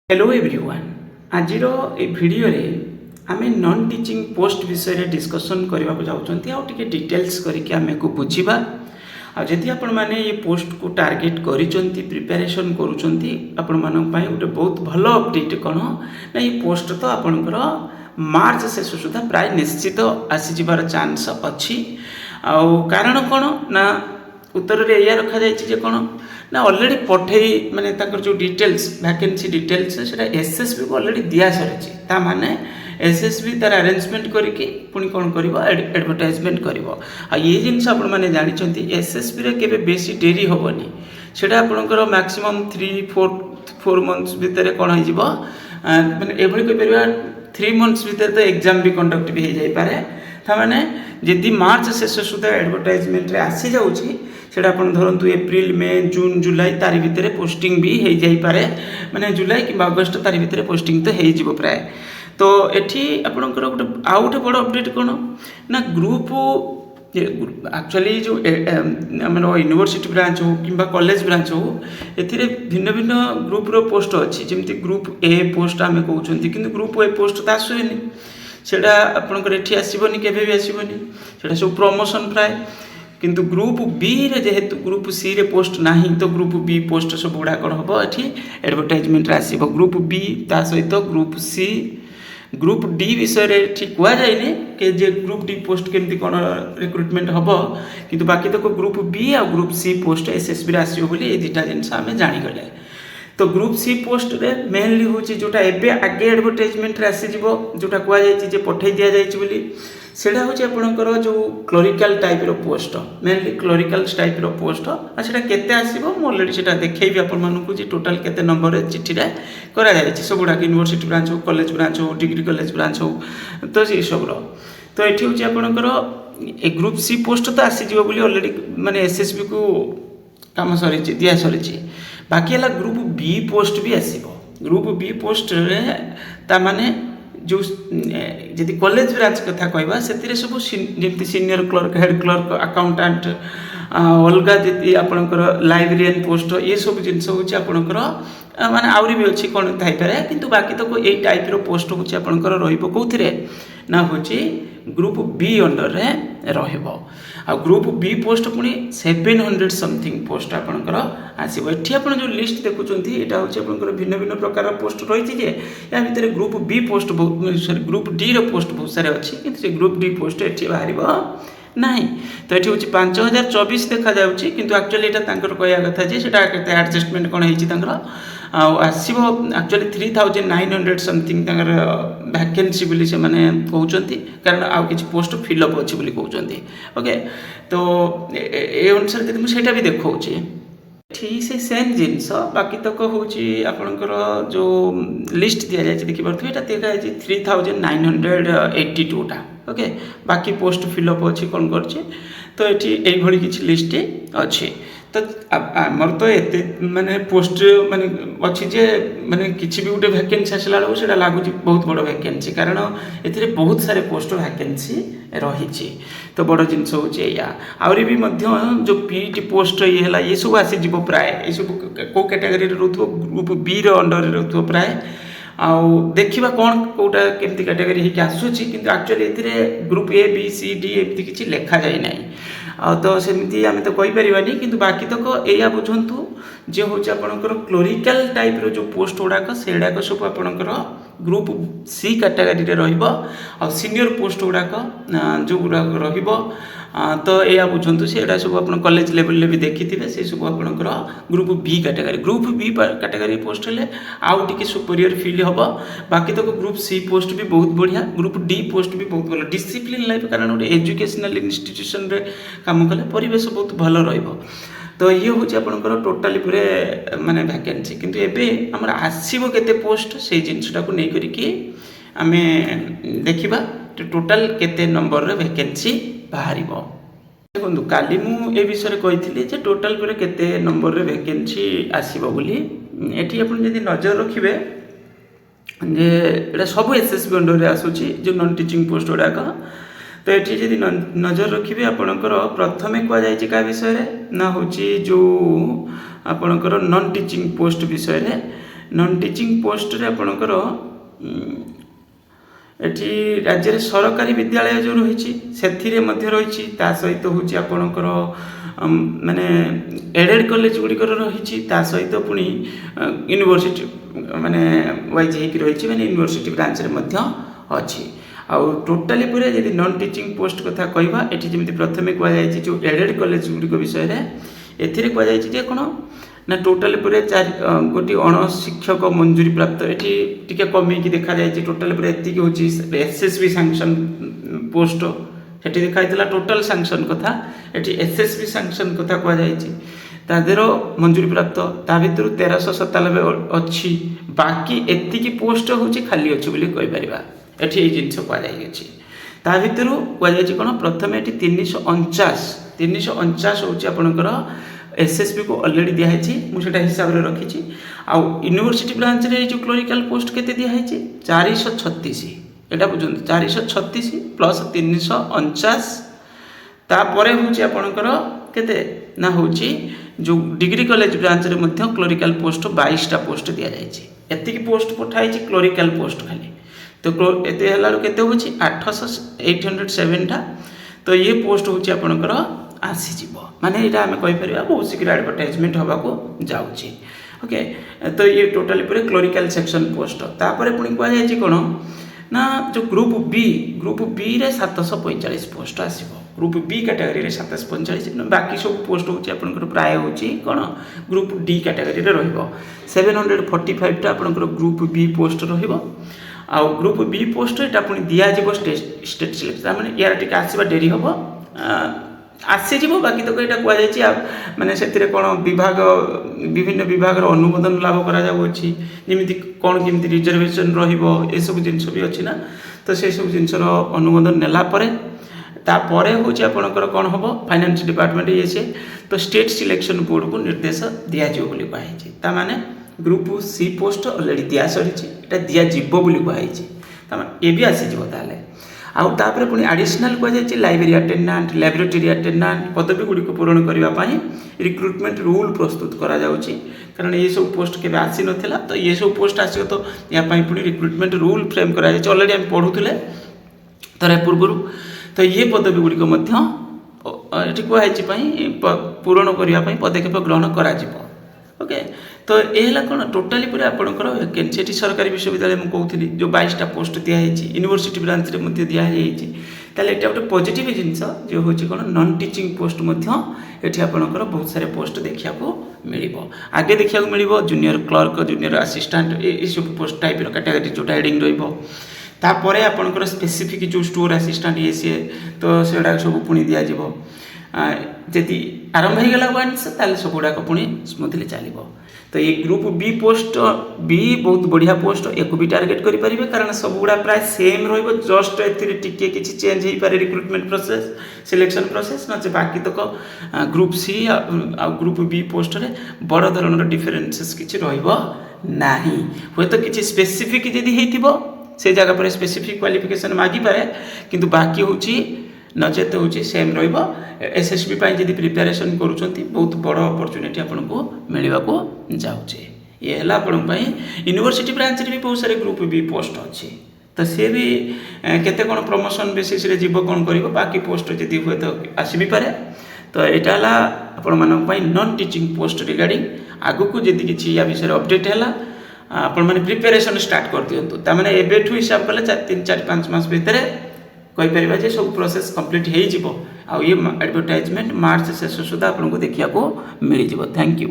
Hello everyone आज video रे आमे नॉन टीचिंग पोस्ट विषय रे डिस्कशन करबा को जाउछंती आ टिके डिटेल्स करके आमे को बुझिबा आ जदि आपण माने ये पोस्ट को टार्गेट करिसंती प्रिपरेशन करूछंती आपण मानन पई उटे बहुत भलो अपडेट कोन ना ये पोस्ट तो आपनकर मार्च शेष सुधा प्राय निश्चित आसी जिबार चांस अछि आ कारण कोन ना उत्तर रे या रखा जाय जे कोन ना ऑलरेडी पठेई माने ताकर जो डिटेल्स वैकेंसी डिटेल्स सेटा एसएसबी को ऑलरेडी दिया सरछि ता माने एसएसबी तार अरेंजमेंट करके पुनी कोन करबो एडवर्टाइजमेंट करबो आ ये जिंस आपण माने जानि छथि एसएसबी रे केबे बेसी देरी होबनी सेटा आपनकर मैक्सिमम 3-4 मंथ्स भीतर कोन होई जिवो माने एभली कोइ परिबा 3 मंथ्स भीतर तो एग्जाम भी कंडक्ट भी हो जाय पारे ता माने जदि मार्च शेष सुधा एडवर्टाइजमेंट रे आसी जाउछि सेटा अपन धरंतु एप्रिल मे जून जुलाई तारी भितर पोस्टिंग भी हो जाई पारे माने जुलाई कि अगस्त तारी भितर पोस्टिंग तो हो जिवो प्राय तो एठी आपनकर गोटे आउ गोटे बड़ अपडेट कोन ना ग्रुप एक्चुअली जो हमर यूनिवर्सिटी ब्रांच हो किंबा कॉलेज ब्रांच हो एथिरे भिन्न भिन्न ग्रुप रो पोस्ट अछि जेमति ग्रुप ए पोस्ट आमे कहउछंती किंतु ग्रुप ए पोस्ट त आसुनी सेटा आपनकर एठी आसीबनी केबे भी आसीबनी सेटा सब प्रमोशन प्राय किंतु ग्रुप बी रे जेहेतु ग्रुप सी रे पोस्ट नाही तो ग्रुप बी पोस्ट सब गुड़ा कौन हम एठी एडवर्टाइजमेंट आसीबो ग्रुप बी ता सहित ग्रुप सी ग्रुप डी विषय रे ठीक हुआ जाइने के जे ग्रुप डी पोस्ट केमती कोन रिक्रुटमेंट हबो किंतु बाकी तो ग्रुप बी आ ग्रुप सी पोस्ट एसएसबी रे आसीबो बोली ए दिटा जिंस हमें जानि गले तो ग्रुप सी पोस्ट रे मेनली होची जोटा एबे आगे एडवर्टाइजमेंट रे आसी जिवो जोटा कुआ जायछि जे पठै दिया जायछि बोली सेटा होची आपनकर जो क्लरिकल टाइप रो पोस्ट मेनली क्लरिकल टाइप रो पोस्ट आ सेटा केते आसीबो म ऑलरेडी सेटा देखैबी आपन मानकु जे टोटल केते नंबर रे चिट्ठी रे करा जायछि सबुडा यूनिवर्सिटी ब्रांच हो कॉलेज ब्रांच हो डिग्री कॉलेज ब्रांच हो तो से सब रो तो एठी होची आपनकर ए ग्रुप सी पोस्ट तो आसी जिवो बोली ऑलरेडी माने एसएसबी को काम सरिछि दिया सरिछि बाकी हला ग्रुप बी पोस्ट भी आसीबो ग्रुप बी पोस्ट रे ता माने जो जदि कॉलेज ब्रांच कथा कहबा सेतिरे सब जेमति senior clerk head clerk accountant अलगा जदि आपनकर लाइब्रेरियन पोस्ट ये सब जिंस होची आपनकर माने आउरी भी अछि कोन थाइ पारे किंतु बाकी तो ए टाइप रो पोस्ट होची आपनकर रहिबो कोथिरे ना होची ग्रुप बी अंडर रे रहिबो आ ग्रुप बी पोस्ट पुनी 700 समथिंग पोस्ट आपनकर आसीबो एठी आपन जो लिस्ट देखुचंती एटा होची आपनकर भिन्न भिन्न प्रकार पोस्ट रहिछि जे या भितर group B post sorry group D रो पोस्ट बहुत सारे अछि किंतु से ग्रुप डी पोस्ट एठी बाहरिबो नाही तो एठी होची 5024 देखा जाउची किंतु एक्चुअली एटा तांकर कहया कथा जे सेटा केते एडजस्टमेंट कोन हेछि तांकर आसीबो एक्चुअली 3900 समथिंग तांकर वैकेंसी बोली से माने कहउचंती कारण आ किछ पोस्ट फिल अप अछि बोली कहउचंती ओके तो ए अनुसार जदि मु सेटा भी देखौची ठीक से सेम जिंस बाकी तक होची आपनकर जो लिस्ट दिया जाय देखि परथु एटा देखा जाय 3982 टा ओके बाकी पोस्ट फिल अप अछि कोन करछि तो एठी एई भली किछ लिस्ट अछि तो आमर तो एते माने पोस्ट माने अछि जे माने किछि भी उटे वैकेंसी आसला रो सेटा लागु बहुत बड़ वैकेंसी कारण एथिरे बहुत सारे पोस्ट वैकेंसी रहिछि तो बड़ जिंस होछि या आउरी भी मध्य जो पीटी पोस्ट ये हला ये सब आसी जिवो प्राय ये सब को कैटेगरी रे रहथो ग्रुप बी रो अंडर रे रहथो प्राय आउ देखिबा कोन कोटा केमती कैटेगरी हे कि आसुछि किंतु एक्चुअली एथिरे group A B C D एमती किछि लेखा जाय नै आ तो सेमती आमे तो कहि परिबानी किंतु बाकी तक एया बुझंतु जे होछि आपनकर क्लरिकल टाइप रो जो पोस्ट उडा को सेडा को सब आपनकर ग्रुप सी कैटेगरी रे रहइबो आ सीनियर पोस्ट उडा को जो उडा रहइबो तो एया बुझंतु सेडा सब आपन कॉलेज लेवल ले भी देखिथिबे से सब आपनकर ग्रुप बी कैटेगरी पोस्ट ले आउ टिके सुपीरियर फील हबो बाकी तो ग्रुप सी पोस्ट भी बहुत बढ़िया ग्रुप डी पोस्ट भी बहुत भलो डिसिप्लिन लाइफ कारण ओटे एजुकेशनल इंस्टीट्यूशन रे काम कले परिवेश बहुत भलो रहइबो तो ये होची आपनकर टोटली पूरे माने वैकेंसी किंतु एबे हमर आसीबो केते पोस्ट से जिंसटा को नै करी कि हमें देखिबा टोटल केते नंबर रे वैकेंसी बाहरिबो देखंतु काली मु ए विषय रे कहिथिली जे टोटल पूरे केते नंबर रे वैकेंसी आसीबो बोली एठी अपन जदी नजर रखिबे जे एटा सब एसएसबी अंडर रे आसुची जो नॉन टीचिंग पोस्ट ओडा का तो ये जब नजर रखिए आपणकर प्रथमे कहुई विषय ना हूँ जो आपणकर नॉन टीचिंग पोस्ट विषय नॉन टीचिंग पोस्ट रे आपणकर एठी राज्य रे सरकारी विद्यालय जो रही रही सहित हूँ आपणकर माने एडेड कॉलेज गुड़िक रही सहित पुणी यूनिवर्सिटी माने वाइज होती माने यूनिवर्सिटी ब्रांच रे मध्य अच्छी आउ टोटाली पूरे जब नॉन टीचिंग पोस्ट कथा कहवा एठी जमी प्रथमे कहुई जो एडेड कॉलेज गुड़िक विषय एथिरे कहुई कौन ना टोटाल पूरे गोटे अणशिक्षक मंजूरी प्राप्त ये टी कमी देखा जाए टोटाल पूरे एतिक हूँ एसएसबी सैंक्शन पोस्ट सेठी देखा टोटाल सैंक्शन कथा ये एसएसबी सैंक्शन कथा कहुई मंजूरी प्राप्त ता भर 1397 अच्छी बाकी एतिकी पोस्ट हूँ खाली अच्छी बोली कहीपर ये जिनस कहुई ता भर कहुई कौन प्रथम ये 349 हूँ आपणकर एसएसबी को ऑलरेडी दिखाई मुझे हिसाब से रखी आउ यूनिवर्सिटी ब्रांच रे जो क्लोरिकल पोस्ट केते दिखाई 436 एटा बुझुन 436 प्लस 349 तापर हूँ आपणकर केते ना हूँ जो डिग्री कॉलेज ब्रांच रे मध्य क्लोरिकल पोस्ट 22टा पोस्ट दि जाइए एतिकी पोस्ट पठाई क्लोरिकल पोस्ट खाली तो एते हला केते हूँ 807 टा तो ये पोस्ट हूँ आपणकर आसीज माने यहाँ आम कहीपर बहुत शीघ्र एडवर्टाइजमेंट होगा जाऊँगी ओके तो ये टोटाली पूरे क्लोरिकल सेक्शन पोस्ट तापर पुणी कहुई कौन ना जो ग्रुप बी रे 745 पोस्ट आसो ग्रुप बी कैटेगरी रे 745 बाकी सब पोस्ट हूँ आपंकर प्राय हूँ कौन ग्रुप डी कैटेगरी रे रहिबो 745 टा आपंकर ग्रुप बी पोस्ट रहिबो आउ ग्रुप बी पोस्ट एटा पुणी दिया स्टेट सिलेक्शन माने यार टिके आसीबा डेरी होबो आसीज बाकी तो यहाँ कहुई माने से कौन विभाग विभिन्न विभाग अनुमोदन लाभ करमी कौन केमी रिजर्वेशन रसबू जिनस भी अच्छी ना तो से सब जिन अनुमोदन नेलापर तापर हूँ आपंकर कौन हम फाइनेंस डिपार्टमेंट ये सी तो स्टेट सिलेक्शन बोर्ड को निर्देश दिज्व कहुई माने ग्रुप सी पोस्ट ऑलरेडी दिया सरी दिज्व कहुई ये भी आसीज ताले आउ तापर पुणी एडिशनल कहुई लाइब्रेरी अटेंडेंट लैबोरेटरी अटेंडेंट पदवी गुड़िक पूरण करने रिक्रुटमेंट रूल प्रस्तुत करा जाउची कारण ये सब पोस्ट के आसी नथिला तो ये सब पोस्ट आसियो तो यहाँ पुणी रिक्रुटमेंट रूल फ्रेम करा जाए ऑलरेडी आम पढ़ुले तर पूर्व तो ये पदवी गुड़िक कहुई पूरण करने पदक्षेप ग्रहण करा ओके तो ये कौन टोटाली पूरे आपंकर वैकेंसी सरकारी विश्वविद्यालय मुझे कहूली जो 22टा पोस्ट दिखाई यूनिवर्सिटी ब्रांच रे दिखाई ताले एटा गोटे पॉजिटिव जिनस जो हूँ कौन नॉन टीचिंग पोस्ट ये आपंकर बहुत सारे पोस्ट देखा मिल आगे देखा मिल जूनियर क्लर्क जूनियर असिस्टेंट ये सब पोस्ट टाइप कैटेगरी जो हेडिंग रही आपंकर स्पेसिफिक जो स्टोर असिस्टेंट ये सी तो से सब पुणी दिज्व जदि आरंभ हो गला वन्स ताले सब गुड़ाक पुणी स्मूथली चलो तो ये ग्रुप बी पोस्ट बी बहुत बढ़िया पोस्ट या भी टार्गेट करेंगे कारण सब गुड़ा प्राय सेम रस्ट टिके किसी चेंज हो पारे रिक्रुटमेंट प्रोसेस सिलेक्शन प्रोसेस न बाकी तक ग्रुप सी आ ग्रुप बी पोस्ट रे बड़ धरण डिफरेन्सेस किसी रहा हे तो किसी स्पेसिफिक जदि हो से जगह पर स्पेसिफिक क्वालिफिकेशन मागी पारे किंतु बाकी हूँ नचेत हूँ सेम एसएसबी जब प्रिपेरेसन करुँच बहुत बड़ अपरचुनिटी आपको मिलवा जाऊे ये है आपण यूनिवर्सिटी ब्रांच रे भी बहुत सारे ग्रुप भी पोस्ट अच्छी तो सी भी केते कौन प्रमोशन बेसिस रे जीव कौन कर बाकी पोस्ट जदि हुए तो आसी भी पारे तो यहाँ है नॉन टीचिंग पोस्ट रिगार्डिंग आगु को जदि किसी या विषय अपडेट है आपण मैंने प्रिपेरेसन स्टार्ट कर दिंतु ताने एबेठू हिसाब कले 3-4-5 मास भितर कहीपर सब प्रोसेस कंप्लीट हो ये एडवर्टाइजमेंट मार्च शेष सुधा आपको देखा मिल जाव। Thank you.